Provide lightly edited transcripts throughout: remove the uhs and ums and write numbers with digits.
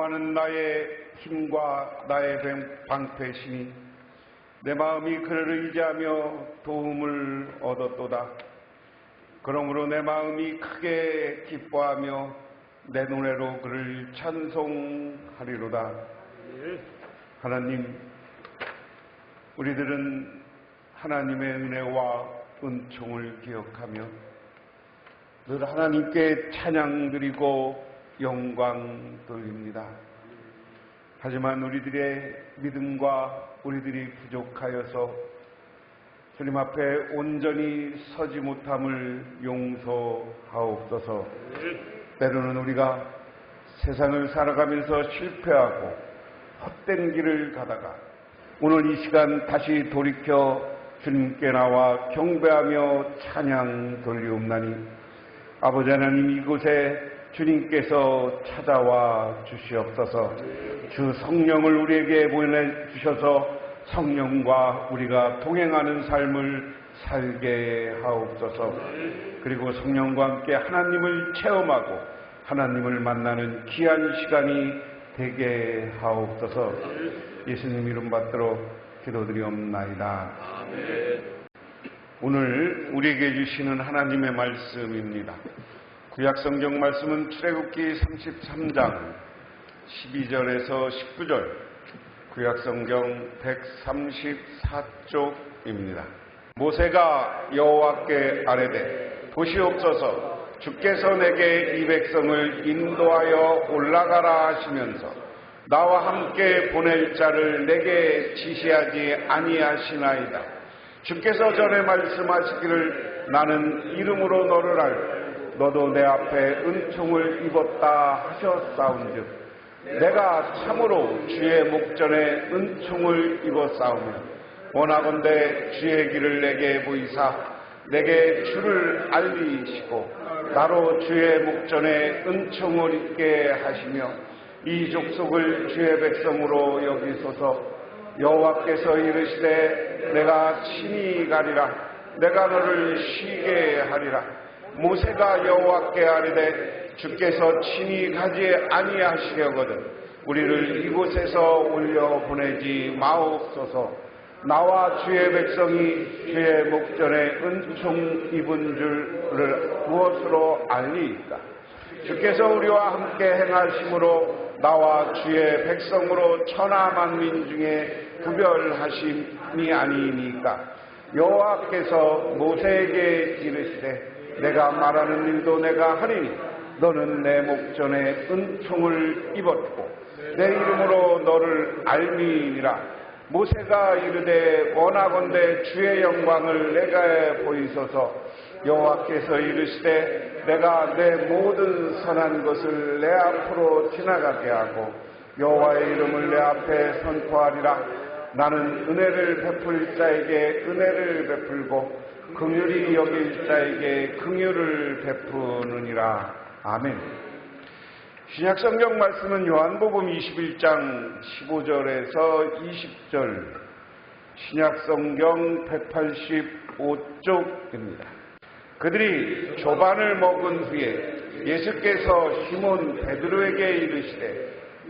여호와는 나의 힘과 나의 방패시니 내 마음이 그를 의지하며 도움을 얻었도다. 그러므로 내 마음이 크게 기뻐하며 내 노래로 그를 찬송하리로다. 하나님, 우리들은 하나님의 은혜와 은총을 기억하며 늘 하나님께 찬양 드리고 영광 돌립니다. 하지만 우리들의 믿음과 우리들이 부족하여서 주님 앞에 온전히 서지 못함을 용서하옵소서. 때로는 우리가 세상을 살아가면서 실패하고 헛된 길을 가다가 오늘 이 시간 다시 돌이켜 주님께 나와 경배하며 찬양 돌리옵나니 아버지 하나님, 이곳에 주님께서 찾아와 주시옵소서. 주 성령을 우리에게 보내주셔서 성령과 우리가 동행하는 삶을 살게 하옵소서. 그리고 성령과 함께 하나님을 체험하고 하나님을 만나는 귀한 시간이 되게 하옵소서. 예수님 이름 받들어 기도드리옵나이다. 오늘 우리에게 주시는 하나님의 말씀입니다. 구약성경 말씀은 출애굽기 33장 12절에서 19절, 구약성경 134쪽입니다. 모세가 여호와께 아뢰되 보시옵소서, 주께서 내게 이 백성을 인도하여 올라가라 하시면서 나와 함께 보낼 자를 내게 지시하지 아니하시나이다. 주께서 전에 말씀하시기를 나는 이름으로 너를 알고 너도 내 앞에 은총을 입었다 하셨사온즉 내가 참으로 주의 목전에 은총을 입었사오며 원하건대 주의 길을 내게 보이사 내게 주를 알리시고 나로 주의 목전에 은총을 입게 하시며 이 족속을 주의 백성으로 여기소서. 여호와께서 이르시되 내가 친히 가리라. 내가 너를 쉬게 하리라. 모세가 여호와께 아뢰되 주께서 친히 가지 아니하시려거든 우리를 이곳에서 올려 보내지 마옵소서. 나와 주의 백성이 주의 목전에 은총 입은 줄을 무엇으로 알리이까? 주께서 우리와 함께 행하심으로 나와 주의 백성으로 천하 만민 중에 구별하심이 아니니까. 여호와께서 모세에게 이르시되 내가 말하는 일도 내가 하리니 너는 내 목전에 은총을 입었고 내 이름으로 너를 알미니라. 모세가 이르되 원하건대 주의 영광을 내게 보이소서. 여호와께서 이르시되 내가 내 모든 선한 것을 내 앞으로 지나가게 하고 여호와의 이름을 내 앞에 선포하리라. 나는 은혜를 베풀 자에게 은혜를 베풀고 긍휼히 여길 자에게 긍휼을 베푸느니라. 아멘. 신약성경 말씀은 요한복음 21장 15절에서 20절, 신약성경 185쪽입니다. 그들이 조반을 먹은 후에 예수께서 시몬 베드로에게 이르시되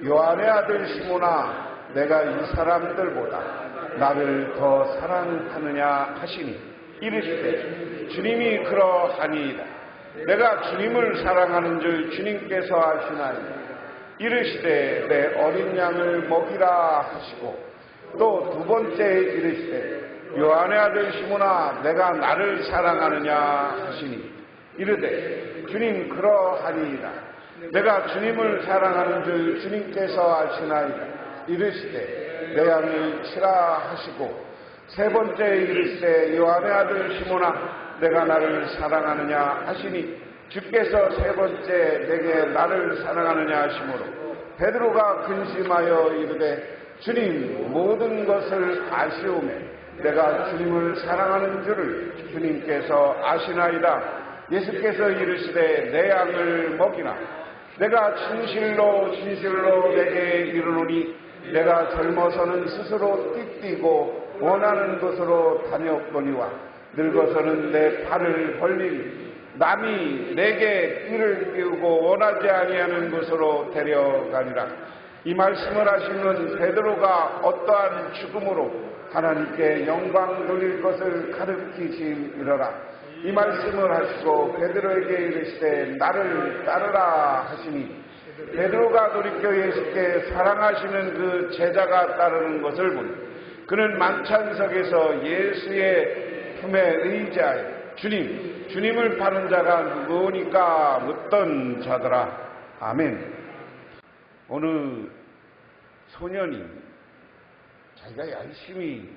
요한의 아들 시몬아, 내가 이 사람들보다 나를 더 사랑하느냐 하시니 이르시되 주님이 그러하니이다. 내가 주님을 사랑하는 줄 주님께서 아시나니 이르시되 내 어린 양을 먹이라 하시고 또 두 번째 이르시되 요한의 아들 시몬아, 내가 나를 사랑하느냐 하시니 이르되 주님 그러하니이다. 내가 주님을 사랑하는 줄 주님께서 아시나이다. 이르시되 내 양을 치라 하시고 세 번째 이르시되 요한의 아들 시몬아, 내가 나를 사랑하느냐 하시니 주께서 세 번째 내게 나를 사랑하느냐 하시므로 베드로가 근심하여 이르되 주님, 모든 것을 아시오매 내가 주님을 사랑하는 줄을 주님께서 아시나이다. 예수께서 이르시되 내 양을 먹이라. 내가 진실로 진실로 내게 이르노니 내가 젊어서는 스스로 띠뛰고 원하는 곳으로 다녔거니와 늙어서는 내 팔을 벌리니 남이 내게 띠를 띄우고 원하지 아니하는 곳으로 데려가니라. 이 말씀을 하시는 베드로가 어떠한 죽음으로 하나님께 영광 돌릴 것을 가르치시리라. 이 말씀을 하시고 베드로에게 이르시되 나를 따르라 하시니 베드로가 돌이켜 예수께 사랑하시는 그 제자가 따르는 것을 보니 그는 만찬석에서 예수의 품에 의지하여 주님을 파는 자가 누구니까 묻던 자더라. 아멘. 어느 소년이 자기가 열심히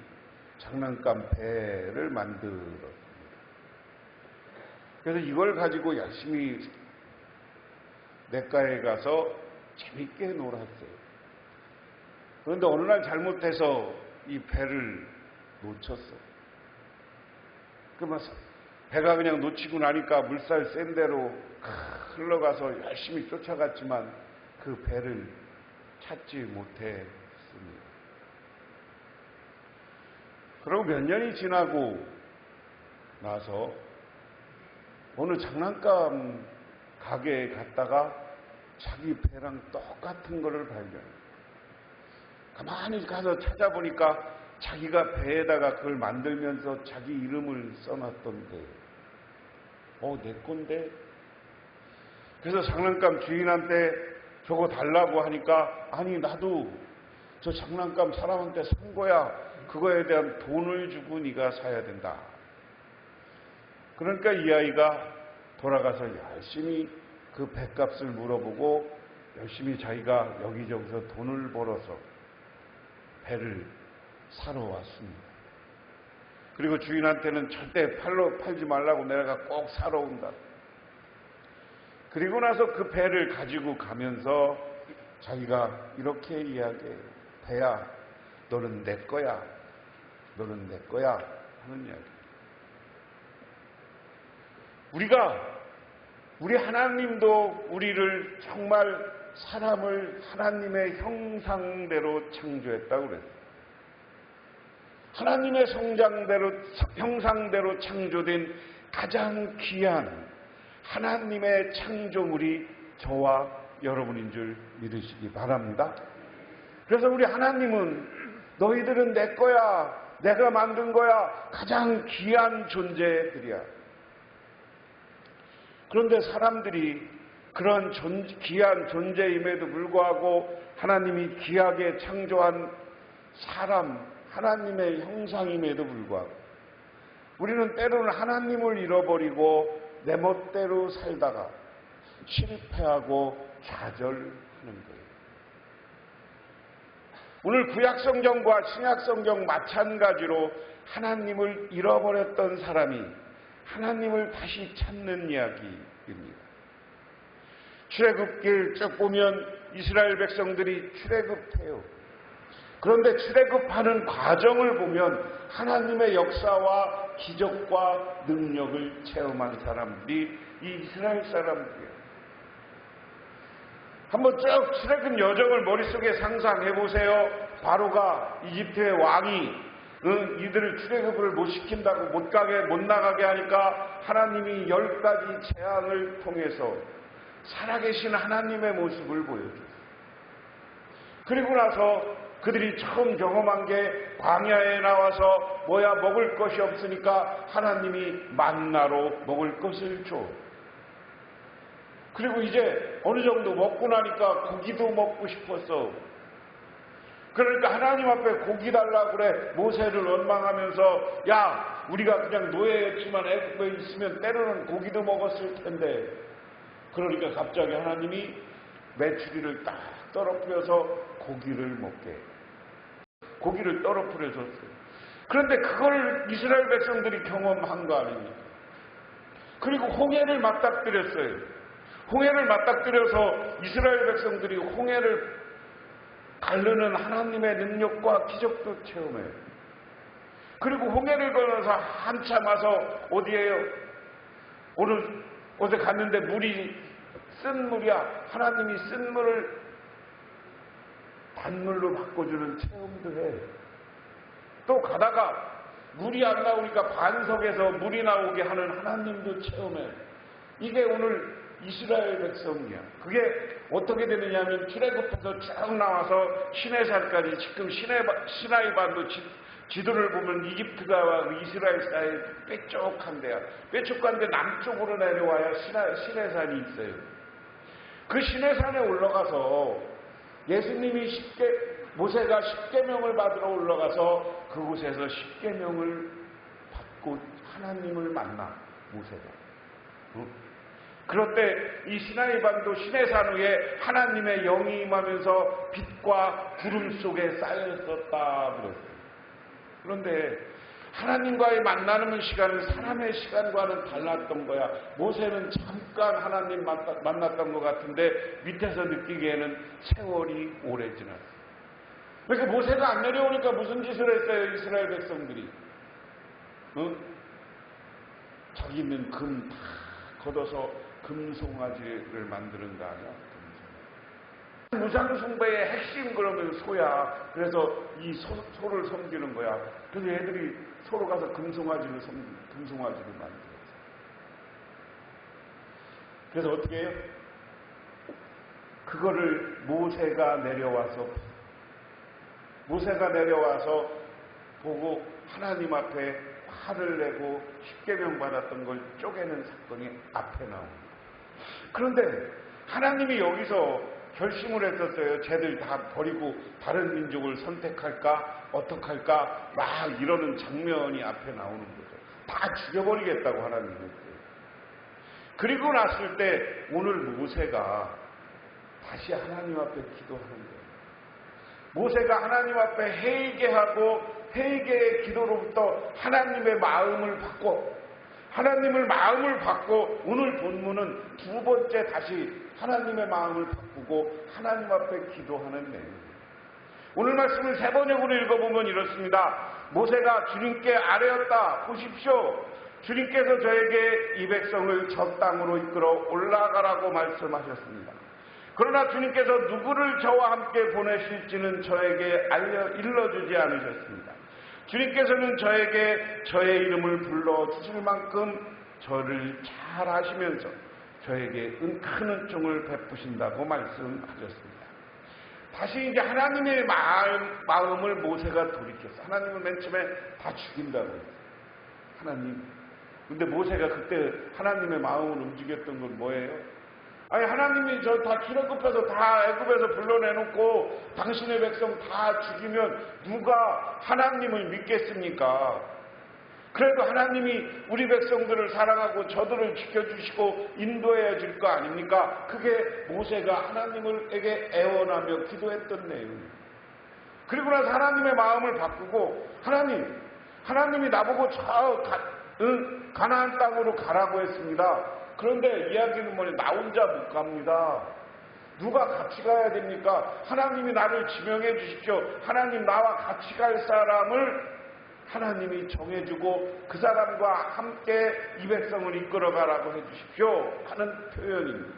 장난감 배를 만들었어요. 그래서 이걸 가지고 열심히 냇가에 가서 재밌게 놀았어요. 그런데 어느 날 잘못해서 이 배를 놓쳤어요. 그러면서 배가 그냥 놓치고 나니까 물살 센 대로 흘러가서 열심히 쫓아갔지만 그 배를 찾지 못했습니다. 그리고 몇 년이 지나고 나서 어느 장난감 가게에 갔다가 자기 배랑 똑같은 거를 발견해요. 가만히 가서 찾아보니까 자기가 배에다가 그걸 만들면서 자기 이름을 써놨던데, 내 건데? 그래서 장난감 주인한테 저거 달라고 하니까, 아니 나도 저 장난감 사람한테 산 거야. 그거에 대한 돈을 주고 네가 사야 된다. 그러니까 이 아이가 돌아가서 열심히 그 배값을 물어보고 열심히 자기가 여기저기서 돈을 벌어서 배를 사러 왔습니다. 그리고 주인한테는 절대 팔지 말라고 내가 꼭 사러 온다. 그리고 나서 그 배를 가지고 가면서 자기가 이렇게 이야기해요. 배야, 너는 내 거야. 너는 내 거야. 하는 이야기. 우리 하나님도 우리를 정말 사람을 하나님의 형상대로 창조했다고 그랬어요. 하나님의 형상대로 창조된 가장 귀한 하나님의 창조물이 저와 여러분인 줄 믿으시기 바랍니다. 그래서 우리 하나님은 너희들은 내 거야, 내가 만든 거야, 가장 귀한 존재들이야. 그런데 사람들이 그런 귀한 존재임에도 불구하고 하나님이 귀하게 창조한 사람, 하나님의 형상임에도 불구하고 우리는 때로는 하나님을 잃어버리고 내 멋대로 살다가 실패하고 좌절하는 거예요. 오늘 구약성경과 신약성경 마찬가지로 하나님을 잃어버렸던 사람이 하나님을 다시 찾는 이야기입니다. 출애굽길 쭉 보면 이스라엘 백성들이 출애굽해요. 그런데 출애굽하는 과정을 보면 하나님의 역사와 기적과 능력을 체험한 사람들이 이 이스라엘 사람들이에요. 한번 쭉 출애굽 여정을 머릿속에 상상해 보세요. 바로가 이집트의 왕이 이들을 출애굽을 못 시킨다고 못 나가게 하니까 하나님이 10가지 재앙을 통해서 살아계신 하나님의 모습을 보여줘요. 그리고 나서 그들이 처음 경험한 게 광야에 나와서 먹을 것이 없으니까 하나님이 만나로 먹을 것을 줘. 그리고 이제 어느 정도 먹고 나니까 고기도 먹고 싶었어. 그러니까 하나님 앞에 고기 달라고 그래. 모세를 원망하면서 야, 우리가 그냥 노예였지만 애굽에 있으면 때로는 고기도 먹었을 텐데. 그러니까 갑자기 하나님이 메추리를 딱 떨어뜨려서 고기를 먹게. 고기를 떨어뜨려줬어요. 그런데 그걸 이스라엘 백성들이 경험한 거 아닙니까? 그리고 홍해를 맞닥뜨렸어요. 홍해를 맞닥뜨려서 이스라엘 백성들이 홍해를 가르는 하나님의 능력과 기적도 체험해요. 그리고 홍해를 건너서 한참 와서 어디에요? 어제 갔는데 물이 쓴 물이야. 하나님이 쓴 물을 단물로 바꿔주는 체험도 해. 또 가다가 물이 안 나오니까 반석에서 물이 나오게 하는 하나님도 체험해. 이게 오늘 이스라엘 백성이야. 그게 어떻게 되느냐면 출애굽해서 쭉 나와서 시내산까지 지금 시나이 반도 지도를 보면 이집트가 이스라엘 사이에 뾰족한 데야. 뾰족한데 남쪽으로 내려와야 시내산이 있어요. 그 시내산에 올라가서 예수님이 모세가 십계명을 받으러 올라가서 그곳에서 십계명을 받고 하나님을 만나 모세가. 그럴 때 이 시나이 반도 시내산 위에 하나님의 영이 임하면서 빛과 구름 속에 쌓여 있었다 그랬어요. 그런데 하나님과의 만나는 시간은 사람의 시간과는 달랐던 거야. 모세는 잠깐 하나님 만났던 것 같은데 밑에서 느끼기에는 세월이 오래 지났어요. 그러니까 모세가 안 내려오니까 무슨 짓을 했어요, 이스라엘 백성들이? 저기 있는 금 다 걷어서 금송아지를 만드는 거 아니야? 무상숭배의 핵심 그러면 소야. 그래서 이 소를 섬기는 거야. 그래서 애들이 서로 가서 금송아지를 만들었어. 그래서 어떻게 해요? 그거를 모세가 내려와서 보고 하나님 앞에 화를 내고 십계명 받았던 걸 쪼개는 사건이 앞에 나옵니다. 그런데 하나님이 여기서 결심을 했었어요. 쟤들 다 버리고 다른 민족을 선택할까? 어떡할까? 막 이러는 장면이 앞에 나오는 거죠. 다 죽여버리겠다고 하나님이 했어요. 그리고 났을 때 오늘 모세가 다시 하나님 앞에 기도하는 거예요. 모세가 하나님 앞에 회개하고 회개의 기도로부터 하나님의 마음을 받고 오늘 본문은 두 번째 다시 하나님의 마음을 바꾸고 하나님 앞에 기도하는 내용입니다. 오늘 말씀을 세 번역으로 읽어보면 이렇습니다. 모세가 주님께 아뢰었다. 보십시오. 주님께서 저에게 이 백성을 저 땅으로 이끌어 올라가라고 말씀하셨습니다. 그러나 주님께서 누구를 저와 함께 보내실지는 저에게 일러주지 않으셨습니다. 주님께서는 저에게 저의 이름을 불러주실 만큼 저를 잘 아시면서 저에게 큰 은총을 베푸신다고 말씀하셨습니다. 다시 이제 하나님의 마음을 모세가 돌이켰어. 하나님은 맨 처음에 다 죽인다고 했어요. 하나님. 근데 모세가 그때 하나님의 마음을 움직였던 건 뭐예요? 아니 하나님이 저 다 출애굽해서 다 애굽에서 불러내놓고 당신의 백성 다 죽이면 누가 하나님을 믿겠습니까? 그래도 하나님이 우리 백성들을 사랑하고 저들을 지켜주시고 인도해야 줄 거 아닙니까? 그게 모세가 하나님에게 애원하며 기도했던 내용입니다. 그리고 나서 하나님의 마음을 바꾸고 하나님이 나보고 가나안 땅으로 가라고 했습니다. 그런데 이야기는 뭐냐? 나 혼자 못 갑니다. 누가 같이 가야 됩니까? 하나님이 나를 지명해 주십시오. 하나님 나와 같이 갈 사람을 하나님이 정해주고 그 사람과 함께 이 백성을 이끌어가라고 해주십시오 하는 표현입니다.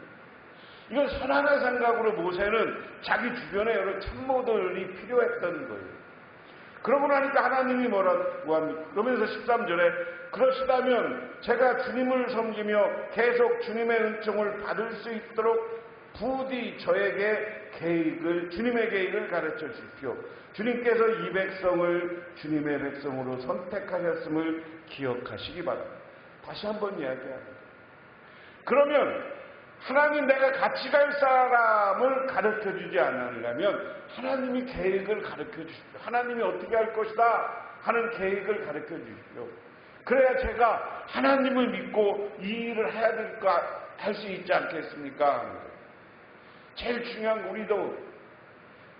이건 선한 생각으로 모세는 자기 주변에 여러 참모들이 필요했던 거예요. 그러고 나니까 하나님이 뭐라고 합니까? 그러면서 13절에 그러시다면 제가 주님을 섬기며 계속 주님의 은총을 받을 수 있도록 부디 저에게 주님의 계획을 가르쳐 주십시오. 주님께서 이 백성을 주님의 백성으로 선택하셨음을 기억하시기 바랍니다. 다시 한번 이야기합니다. 그러면 하나님 내가 같이 갈 사람을 가르쳐 주지 않으려면 하나님이 계획을 가르쳐 주십시오. 하나님이 어떻게 할 것이다 하는 계획을 가르쳐 주십시오. 그래야 제가 하나님을 믿고 이 일을 해야 될까 할 수 있지 않겠습니까? 제일 중요한 우리도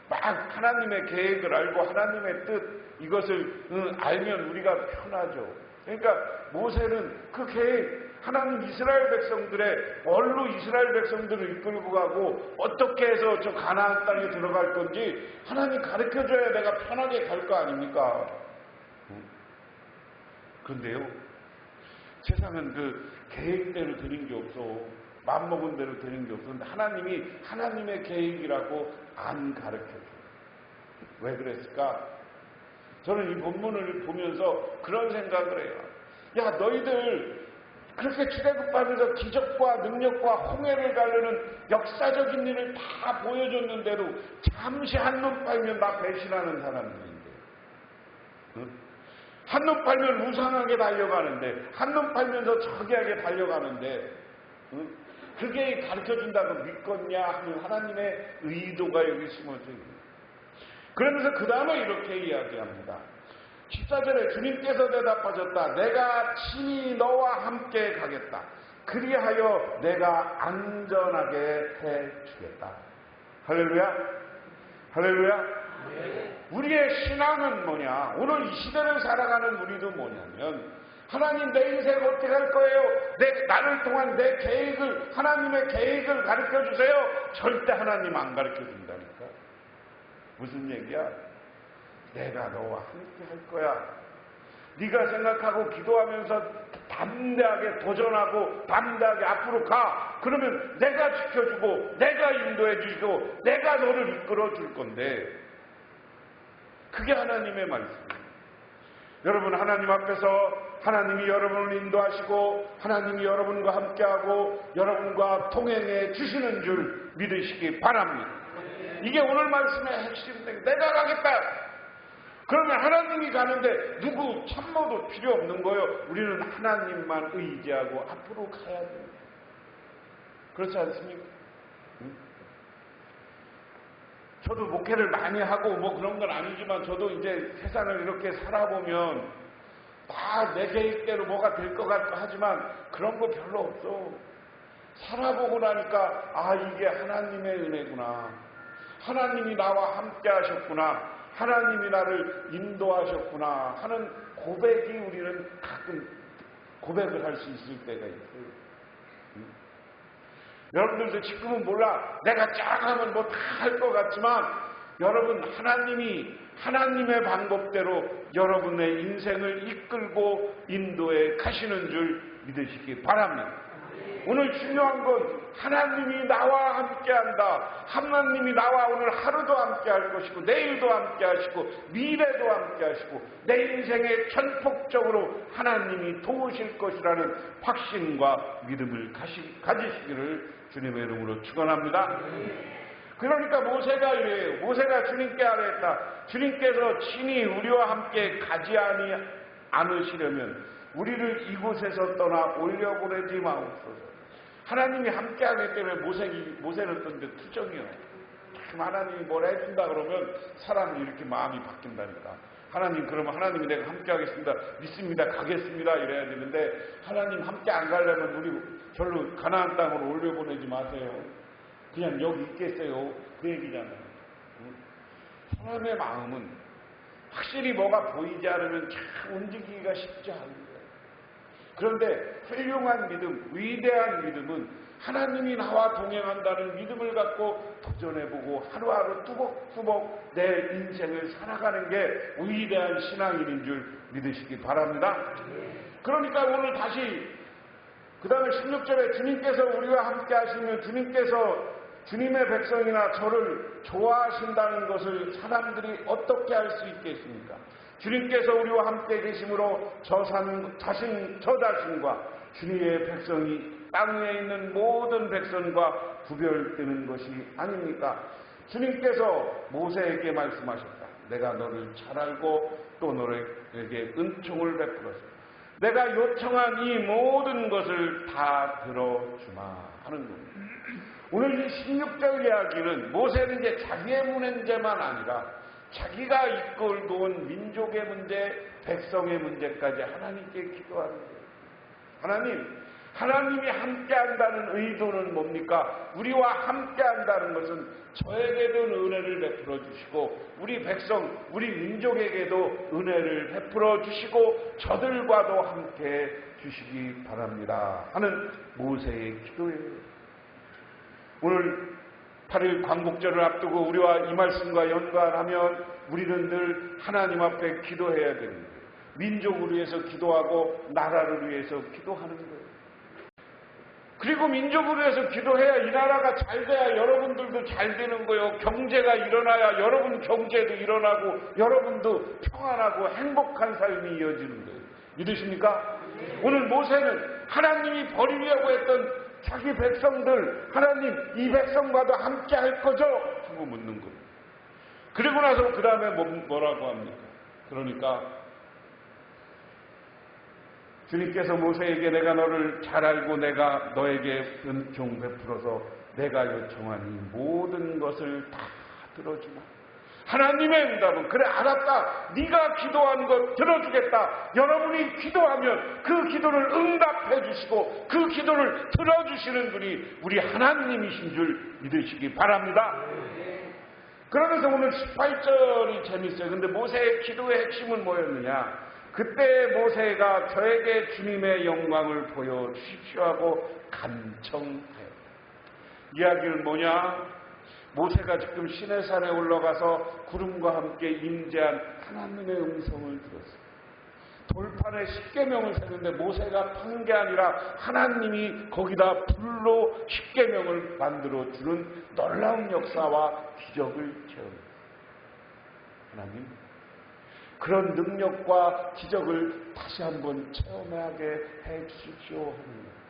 막 하나님의 계획을 알고 하나님의 뜻 이것을 알면 우리가 편하죠. 그러니까 모세는 그 계획 하나님 이스라엘 백성들의 뭘로 이스라엘 백성들을 이끌고 가고 어떻게 해서 저 가나안 땅에 들어갈 건지 하나님 가르쳐줘야 내가 편하게 갈 거 아닙니까? 그런데요 세상은 그 계획대로 되는 게 없어. 맘먹은 대로 되는 게 없었는데 하나님이 하나님의 계획이라고 안 가르쳐줘요. 왜 그랬을까? 저는 이 본문을 보면서 그런 생각을 해요. 야 너희들 그렇게 출애굽하면서 기적과 능력과 홍해를 가르는 역사적인 일을 다 보여줬는데도 잠시 한눈 팔면 나 배신하는 사람들인데, 한눈 팔면 우상하게 달려가는데, 한눈 팔면서 저기하게 달려가는데, 그게 가르쳐준다고 믿겠냐 하는 하나님의 의도가 여기 숨어져 있는. 그러면서 그 다음에 이렇게 이야기합니다. 14절에 주님께서 대답하셨다. 내가 친히 너와 함께 가겠다. 그리하여 내가 안전하게 해주겠다. 할렐루야. 할렐루야. 우리의 신앙은 뭐냐? 오늘 이 시대를 살아가는 우리도 뭐냐면, 하나님 내 인생 어떻게 할 거예요? 나를 통한 내 계획을, 하나님의 계획을 가르쳐 주세요. 절대 하나님 안 가르쳐 준다니까. 무슨 얘기야? 내가 너와 함께 할 거야. 네가 생각하고 기도하면서 담대하게 도전하고 담대하게 앞으로 가. 그러면 내가 지켜주고 내가 인도해 주시고 내가 너를 이끌어 줄 건데, 그게 하나님의 말씀이에요. 여러분, 하나님 앞에서 하나님이 여러분을 인도하시고 하나님이 여러분과 함께하고 여러분과 통행해 주시는 줄 믿으시기 바랍니다. 이게 오늘 말씀의 핵심입니다. 내가 가겠다. 그러면 하나님이 가는데 누구 참모도 필요 없는 거예요. 우리는 하나님만 의지하고 앞으로 가야 돼요. 그렇지 않습니까? 저도 목회를 많이 하고 뭐 그런 건 아니지만, 저도 이제 세상을 이렇게 살아보면 다 내 계획대로 뭐가 될 것 같고 하지만 그런 거 별로 없어. 살아보고 나니까 아, 이게 하나님의 은혜구나. 하나님이 나와 함께 하셨구나. 하나님이 나를 인도하셨구나 하는 고백이 우리는 가끔 고백을 할 수 있을 때가 있어요. 여러분들도 지금은 몰라. 내가 쫙 하면 뭐 다 할 것 같지만, 여러분, 하나님이 하나님의 방법대로 여러분의 인생을 이끌고 인도해 가시는 줄 믿으시기 바랍니다. 오늘 중요한 건 하나님이 나와 함께한다. 하나님이 나와 오늘 하루도 함께할 것이고 내일도 함께하시고 미래도 함께하시고 내 인생에 전폭적으로 하나님이 도우실 것이라는 확신과 믿음을 가지시기를 주님의 이름으로 축원합니다. 그러니까 모세가 이래요. 모세가 주님께 아뢰었다. 주님께서 친히 우리와 함께 가지 않으시려면 우리를 이곳에서 떠나 올려보내지 마옵소서. 하나님이 함께하기 때문에 모세는 또 투정이요. 참 하나님이 뭐라 해준다 그러면 사람이 이렇게 마음이 바뀐다니까. 하나님, 그러면 하나님이 내가 함께하겠습니다. 믿습니다. 가겠습니다. 이래야 되는데, 하나님 함께 안 가려면 우리 절로 가나안 땅으로 올려보내지 마세요. 그냥 여기 있겠어요. 그 얘기잖아요. 사람의 마음은 확실히 뭐가 보이지 않으면 참 움직이기가 쉽지 않은 거예요. 그런데 훌륭한 믿음, 위대한 믿음은 하나님이 나와 동행한다는 믿음을 갖고 도전해보고 하루하루 뚜벅뚜벅 내 인생을 살아가는 게 위대한 신앙인인 줄 믿으시기 바랍니다. 그러니까 오늘 다시 그 다음에 16절에 주님께서 우리와 함께 하시면 주님의 백성이나 저를 좋아하신다는 것을 사람들이 어떻게 알 수 있겠습니까? 주님께서 우리와 함께 계심으로 저 자신과 주님의 백성이 땅 위에 있는 모든 백성과 구별되는 것이 아닙니까? 주님께서 모세에게 말씀하셨다. 내가 너를 잘 알고 또 너에게 은총을 베풀었다. 내가 요청한 이 모든 것을 다 들어주마 하는 겁니다. 오늘 이 16절 이야기는 모세는 이제 자기의 문제만 아니라 자기가 이끌고 온 민족의 문제, 백성의 문제까지 하나님께 기도하는 거예요. 하나님이 함께한다는 의도는 뭡니까? 우리와 함께한다는 것은 저에게도 은혜를 베풀어 주시고 우리 백성, 우리 민족에게도 은혜를 베풀어 주시고 저들과도 함께 주시기 바랍니다 하는 모세의 기도예요. 오늘 8일 광복절을 앞두고 우리와 이 말씀과 연관하면 우리는 늘 하나님 앞에 기도해야 되는 거예요. 민족을 위해서 기도하고 나라를 위해서 기도하는 거예요. 그리고 민족을 위해서 기도해야 이 나라가 잘 돼야 여러분들도 잘 되는 거예요. 경제가 일어나야 여러분 경제도 일어나고 여러분도 평안하고 행복한 삶이 이어지는 거예요. 믿으십니까? 오늘 모세는 하나님이 버리려고 했던 자기 백성들, 하나님 이 백성과도 함께 할 거죠? 하고 묻는 거예요. 그리고 나서 그 다음에 뭐라고 합니까? 그러니까 주님께서 모세에게 내가 너를 잘 알고 내가 너에게 은총 베풀어서 내가 요청한 이 모든 것을 다 들어주마. 하나님의 응답은 그래 알았다. 네가 기도한 것 들어주겠다. 여러분이 기도하면 그 기도를 응답해 주시고 그 기도를 들어주시는 분이 우리 하나님이신 줄 믿으시기 바랍니다. 그러면서 오늘 18절이 재밌어요. 근데 모세의 기도의 핵심은 뭐였느냐? 그때 모세가 저에게 주님의 영광을 보여주십시오 하고 간청하였다. 이야기는 뭐냐? 모세가 지금 시내산에 올라가서 구름과 함께 임재한 하나님의 음성을 들었어요. 돌판에 십계명을 세는데 모세가 판 게 아니라 하나님이 거기다 불로 십계명을 만들어주는 놀라운 역사와 기적을 체험했어요. 하나님 그런 능력과 기적을 다시 한번 체험하게 해주십시오 하는 거예요.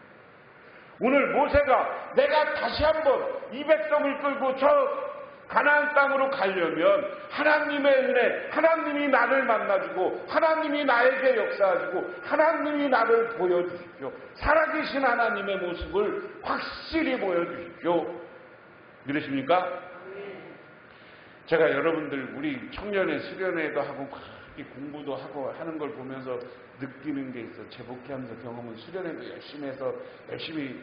오늘 모세가 내가 다시 한번 이 백성을 끌고 저 가나안 땅으로 가려면 하나님의 은혜, 하나님이 나를 만나주고 하나님이 나에게 역사하시고 하나님이 나를 보여주십시오. 살아계신 하나님의 모습을 확실히 보여주십시오. 믿으십니까? 제가 여러분들 우리 청년회 수련회도 하고 공부도 하고 하는 걸 보면서 느끼는 게 있어. 제복회하면서 경험은 수련회도 열심히 해서 열심히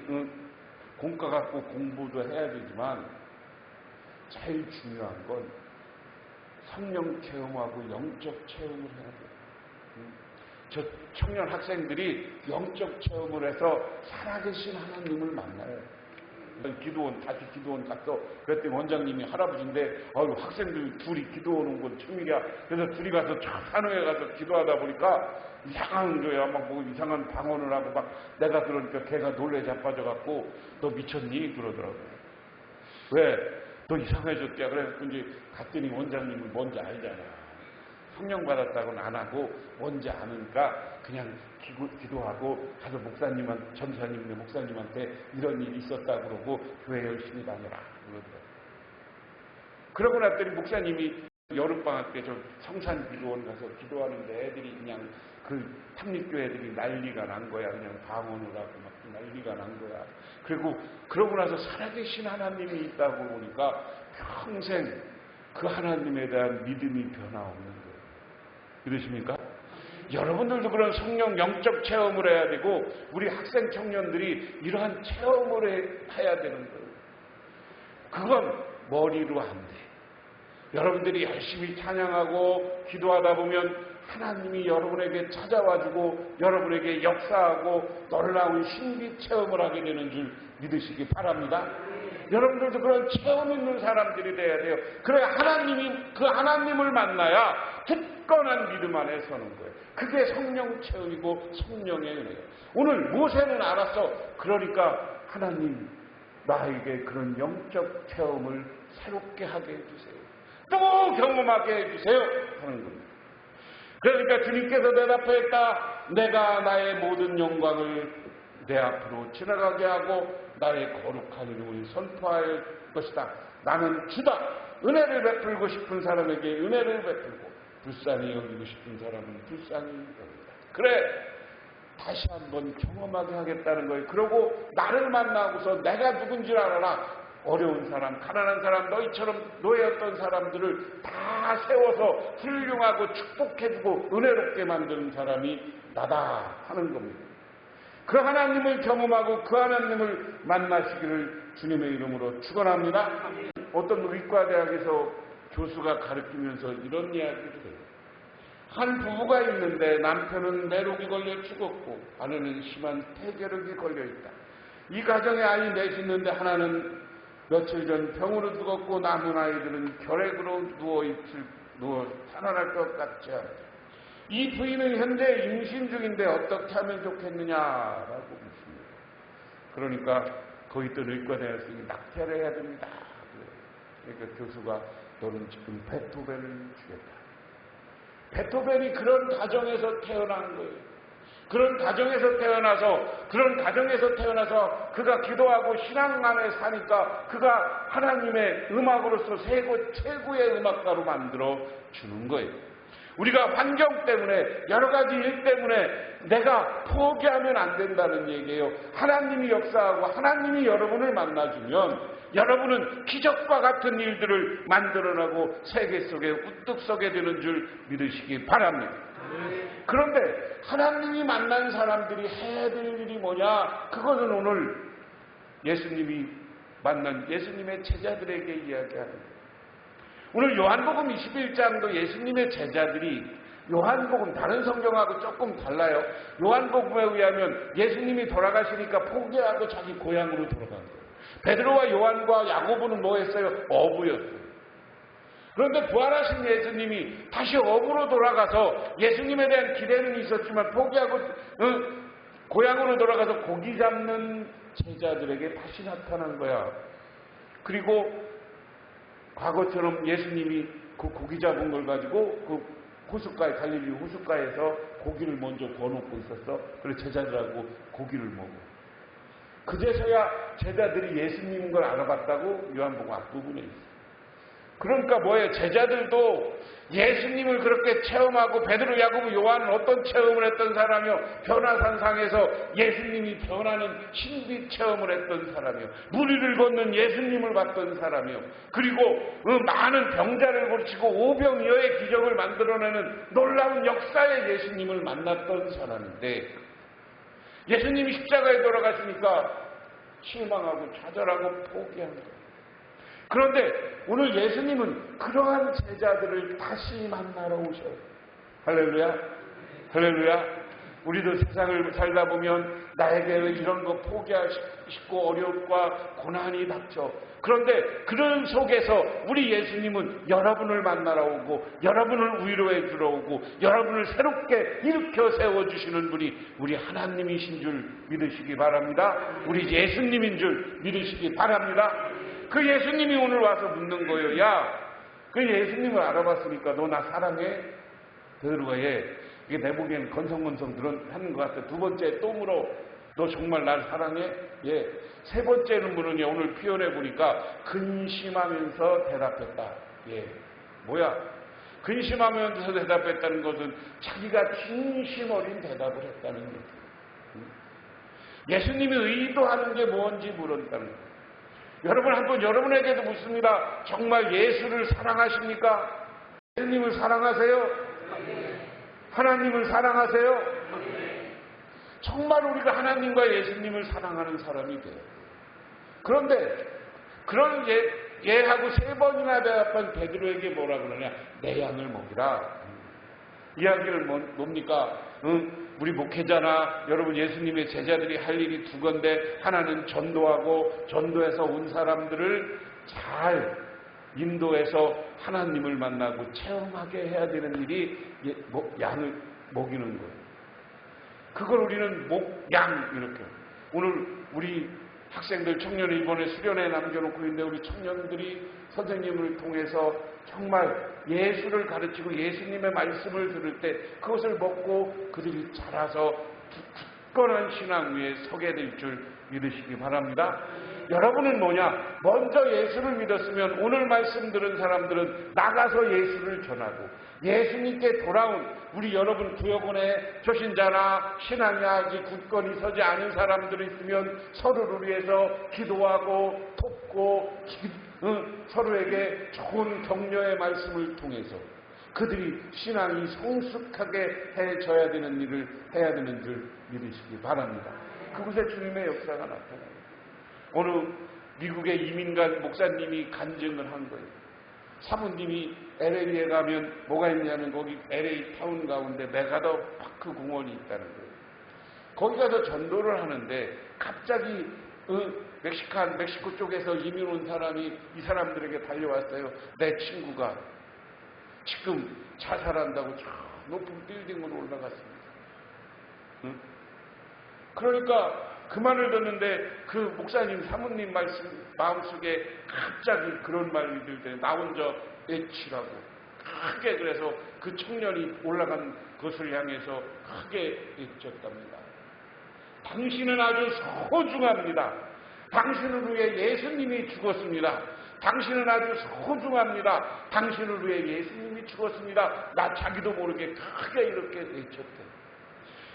공과 갖고 공부도 해야 되지만 제일 중요한 건 성령 체험하고 영적 체험을 해야 돼요. 저 청년 학생들이 영적 체험을 해서 살아계신 하나님을 만나요. 다시 기도원 갔어. 그랬더니 원장님이 할아버지인데, 학생들 둘이 기도원 온 건 처음이야. 그래서 둘이 가서 저 산호에 가서 기도하다 보니까 이상한 거야. 이상한 방언을 하고 내가 그러니까 걔가 놀래 자빠져갖고 너 미쳤니? 그러더라고요. 왜? 너 이상해졌대. 그래서 이제 갔더니 원장님은 뭔지 알잖아. 성령 받았다고는 안 하고 뭔지 아니까 그냥 기도하고 가서 목사님한테 전사님네 목사님한테 이런 일이 있었다 그러고 교회 열심히 다녀라 그러더라고요. 그러고 났더니 목사님이 여름방학 때 저 성산 기도원 가서 기도하는데 애들이 그냥 그 탐립교회 애들이 난리가 난 거야. 그냥 방언을 하고 막 난리가 난 거야. 그러고 나서 살아계신 하나님이 있다고 보니까 평생 그 하나님에 대한 믿음이 변화없는 거예요. 그러십니까? 여러분들도 그런 성령 영적 체험을 해야 되고 우리 학생 청년들이 이러한 체험을 해야 되는 거예요. 그건 머리로 안 돼. 여러분들이 열심히 찬양하고 기도하다 보면 하나님이 여러분에게 찾아와주고 여러분에게 역사하고 놀라운 신비 체험을 하게 되는 줄 믿으시기 바랍니다. 여러분들도 그런 체험 있는 사람들이 돼야 돼요. 그래야 그 하나님을 만나야 굳건한 믿음 안에 서는 거예요. 그게 성령 체험이고 성령의 은혜예요. 오늘 모세는 알았어. 그러니까 하나님 나에게 그런 영적 체험을 새롭게 하게 해주세요. 또 경험하게 해주세요 하는 겁니다. 그러니까 주님께서 대답했다. 내가 나의 모든 영광을 내 앞으로 지나가게 하고 나의 거룩한 이름을 선포할 것이다. 나는 주다. 은혜를 베풀고 싶은 사람에게 은혜를 베풀고 불쌍히 여기고 싶은 사람은 불쌍히 여긴다. 그래 다시 한번 경험하게 하겠다는 거예요. 그러고 나를 만나고서 내가 누군지 알아라. 어려운 사람, 가난한 사람, 너희처럼 노예였던 사람들을 다 세워서 훌륭하고 축복해주고 은혜롭게 만드는 사람이 나다 하는 겁니다. 그 하나님을 경험하고 그 하나님을 만나시기를 주님의 이름으로 축원합니다. 어떤 의과대학에서 교수가 가르치면서 이런 이야기를 해요. 한 부부가 있는데 남편은 내록이 걸려 죽었고 아내는 심한 폐결핵이 걸려 있다. 이 가정에 아이 넷이 있는데 하나는 며칠 전 병으로 죽었고 남은 아이들은 결핵으로 누워 살아날 것 같지 않다. 이 부인은 현재 임신 중인데 어떻게 하면 좋겠느냐라고 묻습니다. 그러니까 거기 있던 의과대에서 낙태를 해야 됩니다. 그러니까 교수가 너는 지금 베토벤을 주겠다. 베토벤이 그런 가정에서 태어난 거예요. 그런 가정에서 태어나서 그가 기도하고 신앙 안에 사니까 그가 하나님의 음악으로서 최고의 음악가로 만들어 주는 거예요. 우리가 환경 때문에 여러 가지 일 때문에 내가 포기하면 안 된다는 얘기예요. 하나님이 역사하고 하나님이 여러분을 만나주면 여러분은 기적과 같은 일들을 만들어내고 세계 속에 우뚝 서게 되는 줄 믿으시기 바랍니다. 그런데 하나님이 만난 사람들이 해야 될 일이 뭐냐? 그것은 오늘 예수님이 만난 예수님의 제자들에게 이야기하는 거예요. 오늘 요한복음 21장도 예수님의 제자들이 요한복음 다른 성경하고 조금 달라요. 요한복음에 의하면 예수님이 돌아가시니까 포기하고 자기 고향으로 돌아간 거예요. 베드로와 요한과 야고보는 뭐 했어요? 어부였어요. 그런데 부활하신 예수님이 다시 어부로 돌아가서 예수님에 대한 기대는 있었지만 포기하고 고향으로 돌아가서 고기 잡는 제자들에게 다시 나타난 거야. 그리고 과거처럼 예수님이 그 고기 잡은 걸 가지고 그 호숫가에 갈릴리 호숫가에서 고기를 먼저 구워놓고 있었어. 그래서 제자들하고 고기를 먹어. 그제서야 제자들이 예수님인 걸 알아봤다고 요한복음 앞부분에 있어. 그러니까 뭐예요? 제자들도 예수님을 그렇게 체험하고 베드로, 야고보, 요한은 어떤 체험을 했던 사람이요? 변화산상에서 예수님이 변하는 신비 체험을 했던 사람이요. 물 위를 걷는 예수님을 봤던 사람이요. 그리고 많은 병자를 고치고 오병이어의 기적을 만들어내는 놀라운 역사의 예수님을 만났던 사람인데 예수님이 십자가에 돌아가시니까 실망하고 좌절하고 포기한 거예요. 그런데 오늘 예수님은 그러한 제자들을 다시 만나러 오셔요. 할렐루야. 할렐루야. 우리도 세상을 살다 보면 나에게 이런 거 포기하시고 어려움과 고난이 닥쳐. 그런데 그런 속에서 우리 예수님은 여러분을 만나러 오고 여러분을 위로해 주러 오고 여러분을 새롭게 일으켜 세워주시는 분이 우리 하나님이신 줄 믿으시기 바랍니다. 우리 예수님인 줄 믿으시기 바랍니다. 그 예수님이 오늘 와서 묻는 거예요. 야, 그 예수님을 알아봤으니까 너 나 사랑해? 베드로가 이게 내 보기에는 건성건성 하는 것 같아. 두 번째 또 물어. 너 정말 날 사랑해? 예. 세 번째는 물으니 오늘 표현해 보니까 근심하면서 대답했다. 예. 뭐야? 근심하면서 대답했다는 것은 자기가 진심 어린 대답을 했다는 거예요. 예수님이 의도하는 게 뭔지 물었다는 거예요. 여러분 한번 여러분에게도 묻습니다. 정말 예수를 사랑하십니까? 예수님을 사랑하세요? 하나님을 사랑하세요? 정말 우리가 하나님과 예수님을 사랑하는 사람이 돼요. 그런데 그런 예하고 세 번이나 대답한 베드로에게 뭐라 그러냐? 내 양을 먹이라. 이야기를 뭡니까? 우리 목회자나 여러분 예수님의 제자들이 할 일이 두 건데 하나는 전도하고 전도해서 온 사람들을 잘 인도해서 하나님을 만나고 체험하게 해야 되는 일이 양을 먹이는 거예요. 그걸 우리는 양 이렇게. 오늘 우리 학생들 청년을 이번에 수련회 남겨놓고 있는데 우리 청년들이 선생님을 통해서 정말 예수를 가르치고 예수님의 말씀을 들을 때 그것을 먹고 그들이 자라서 굳건한 신앙 위에 서게 될 줄 믿으시기 바랍니다. 여러분은 뭐냐? 먼저 예수를 믿었으면 오늘 말씀 들은 사람들은 나가서 예수를 전하고 예수님께 돌아온 우리 여러분 구역원에 초신자나 신앙이 아직 굳건히 서지 않은 사람들이 있으면 서로를 위해서 기도하고 돕고 서로에게 좋은 격려의 말씀을 통해서 그들이 신앙이 성숙하게 해져야 되는 일을 해야 되는 줄 믿으시기 바랍니다. 그곳에 주님의 역사가 나타납니다. 어느 미국의 이민간 목사님이 간증을 한 거예요. 사모님이 LA에 가면 뭐가 있냐면 거기 LA 타운 가운데 메가더 파크 공원이 있다는 거예요. 거기 가서 전도를 하는데 갑자기 멕시코 쪽에서 이민 온 사람이 이 사람들에게 달려왔어요. 내 친구가 지금 자살한다고 저 높은 빌딩으로 올라갔습니다. 그러니까 그 말을 듣는데 그 목사님 사모님 말씀 마음속에 갑자기 그런 말이 들 때 나 혼자 애치라고 크게 그래서 그 청년이 올라간 것을 향해서 크게 외쳤답니다. 당신은 아주 소중합니다. 당신을 위해 예수님이 죽었습니다. 당신은 아주 소중합니다. 당신을 위해 예수님이 죽었습니다. 나 자기도 모르게 크게 이렇게 외쳤대.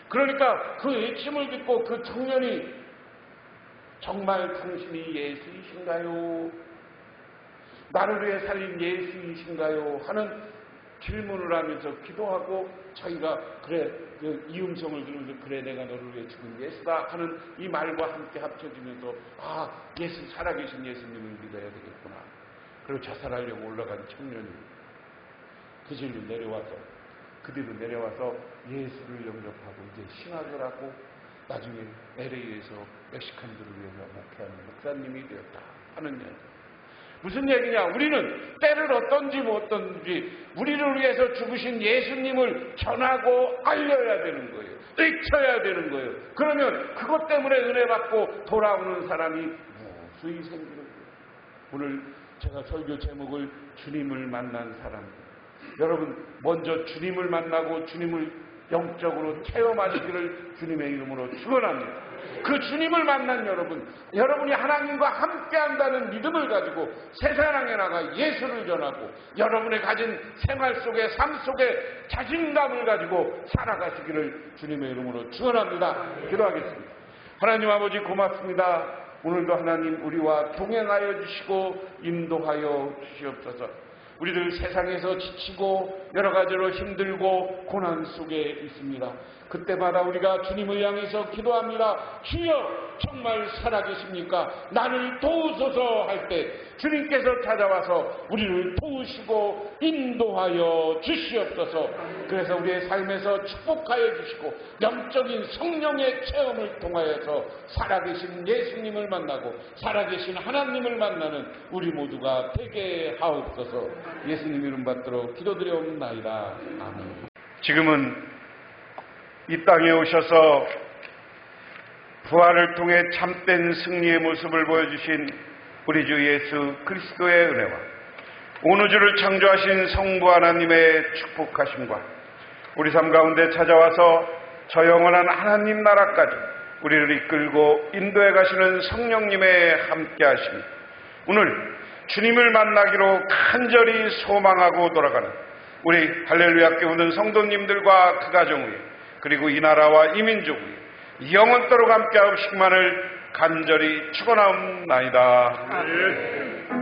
그러니까 그 외침을 듣고 그 청년이 정말 당신이 예수이신가요? 나를 위해 살린 예수이신가요? 하는 질문을 하면서 기도하고 자기가 그래 이 음성을 들으면서 그래 내가 너를 위해 죽은 예수다 하는 이 말과 함께 합쳐지면서 아 예수 살아계신 예수님을 믿어야 되겠구나. 그리고 자살하려고 올라간 청년이 그 길로 내려와서 그대로 내려와서 예수를 영접하고 이제 신학을 하고 나중에 LA에서 멕시칸들을 위해서 목회하는 목사님이 되었다 하는 이야기. 무슨 얘기냐? 우리는 때를 어떤지 못던지 우리를 위해서 죽으신 예수님을 전하고 알려야 되는 거예요. 외쳐야 되는 거예요. 그러면 그것 때문에 은혜 받고 돌아오는 사람이 무수히 생기는 거예요. 오늘 제가 설교 제목을 주님을 만난 사람. 여러분 먼저 주님을 만나고 주님을 영적으로 체험하시기를 주님의 이름으로 축원합니다. 그 주님을 만난 여러분이 하나님과 함께한다는 믿음을 가지고 세상에 나가 예수를 전하고 여러분의 가진 생활 속에 삶 속에 자신감을 가지고 살아가시기를 주님의 이름으로 축원합니다. 기도하겠습니다. 하나님 아버지 고맙습니다. 오늘도 하나님 우리와 동행하여 주시고 인도하여 주시옵소서. 우리들 세상에서 지치고 여러 가지로 힘들고 고난 속에 있습니다. 그때마다 우리가 주님을 향해서 기도합니다. 주여 정말 살아계십니까? 나를 도우소서 할 때 주님께서 찾아와서 우리를 도우시고 인도하여 주시옵소서. 그래서 우리의 삶에서 축복하여 주시고 영적인 성령의 체험을 통하여서 살아계신 예수님을 만나고 살아계신 하나님을 만나는 우리 모두가 되게 하옵소서. 예수님 이름 받들어 기도드려옵나이다. 아멘. 지금은 이 땅에 오셔서 부활을 통해 참된 승리의 모습을 보여주신 우리 주 예수 그리스도의 은혜와 온 우주를 창조하신 성부 하나님의 축복하심과 우리 삶 가운데 찾아와서 저 영원한 하나님 나라까지 우리를 이끌고 인도해 가시는 성령님의 함께하심이 오늘 주님을 만나기로 간절히 소망하고 돌아가는 우리 할렐루야 교회 모든 성도님들과 그 가정 위에 그리고 이 나라와 이 민족 위에 영원토록 함께하시기만을 간절히 축원하옵나이다.